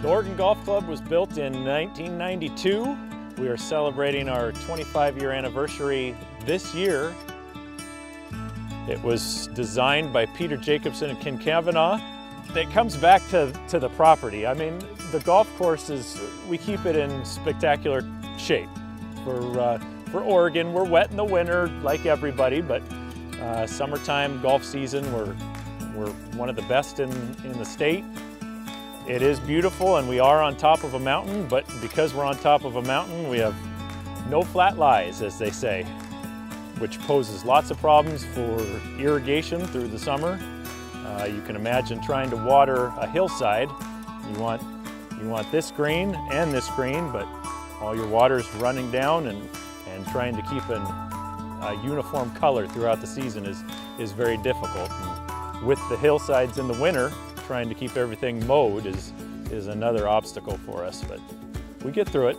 The Oregon Golf Club was built in 1992. We are celebrating our 25-year anniversary this year. It was designed by Peter Jacobson and Ken Cavanaugh. It comes back to the property. I mean, the golf course we keep it in spectacular shape. For Oregon, we're wet in the winter like everybody, but summertime golf season, we're one of the best in the state. It is beautiful and we are on top of a mountain, but because we're on top of a mountain, we have no flat lies, as they say, which poses lots of problems for irrigation through the summer. You can imagine trying to water a hillside. You want this green and this green, but all your water's running down and trying to keep a uniform color throughout the season is very difficult. And with the hillsides in the winter, trying to keep everything mowed is another obstacle for us, but we get through it.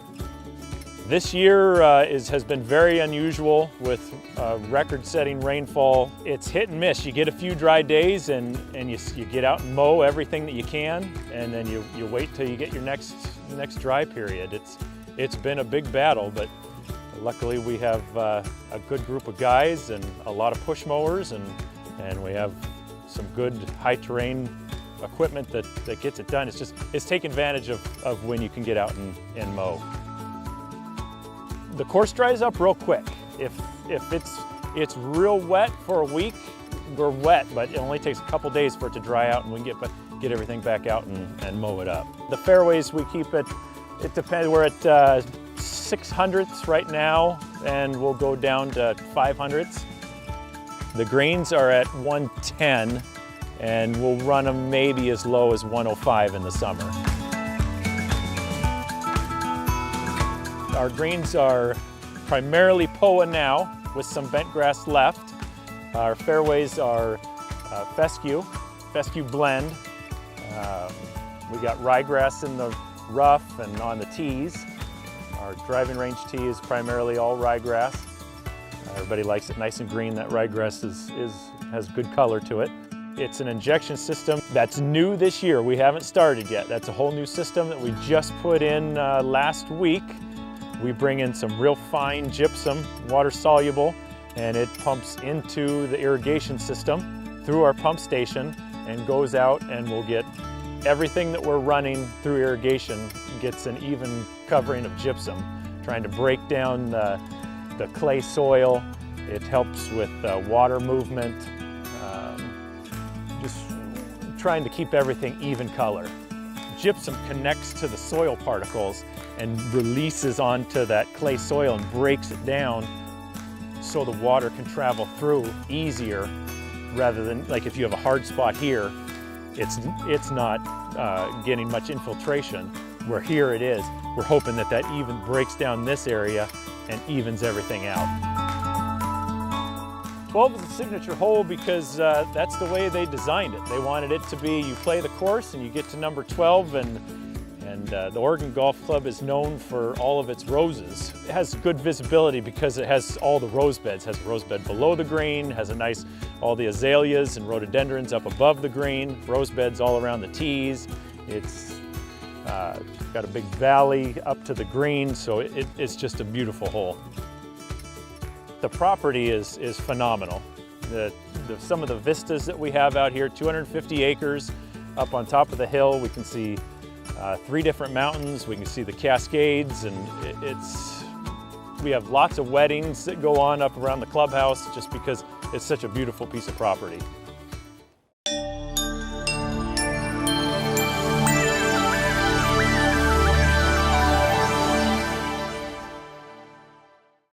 This year has been very unusual with record-setting rainfall. It's hit and miss. You get a few dry days and you get out and mow everything that you can, and then you wait till you get your next dry period. It's been a big battle, but luckily we have a good group of guys and a lot of push mowers, and we have some good high-terrain equipment that gets it done. It's taking advantage of when you can get out and mow. The course dries up real quick. If it's real wet for a week, we're wet, but it only takes a couple days for it to dry out and we can get everything back out and mow it up. The fairways, we keep it depends, we're at 600ths right now, and we'll go down to 500ths. The greens are at 110, and we'll run them maybe as low as 105 in the summer. Our greens are primarily POA now, with some bent grass left. Our fairways are fescue blend. We got ryegrass in the rough and on the tees. Our driving range tee is primarily all ryegrass. Everybody likes it nice and green. That ryegrass has good color to it. It's an injection system that's new this year. We haven't started yet. That's a whole new system that we just put in last week. We bring in some real fine gypsum, water soluble, and it pumps into the irrigation system through our pump station and goes out, and we'll get everything that we're running through irrigation gets an even covering of gypsum, trying to break down the clay soil. It helps with water movement, just trying to keep everything even color. Gypsum connects to the soil particles and releases onto that clay soil and breaks it down so the water can travel through easier, rather than like if you have a hard spot here, it's not getting much infiltration, where here it is. We're hoping that even breaks down this area and evens everything out. 12 is a signature hole because that's the way they designed it. They wanted it to be, you play the course and you get to number 12, and the Oregon Golf Club is known for all of its roses. It has good visibility because it has all the rose beds. It has a rose bed below the green, has all the azaleas and rhododendrons up above the green, rose beds all around the tees. It's got a big valley up to the green, so it's just a beautiful hole. The property is phenomenal. Some of the vistas that we have out here, 250 acres up on top of the hill. We can see 3 different mountains. We can see the Cascades, and we have lots of weddings that go on up around the clubhouse just because it's such a beautiful piece of property.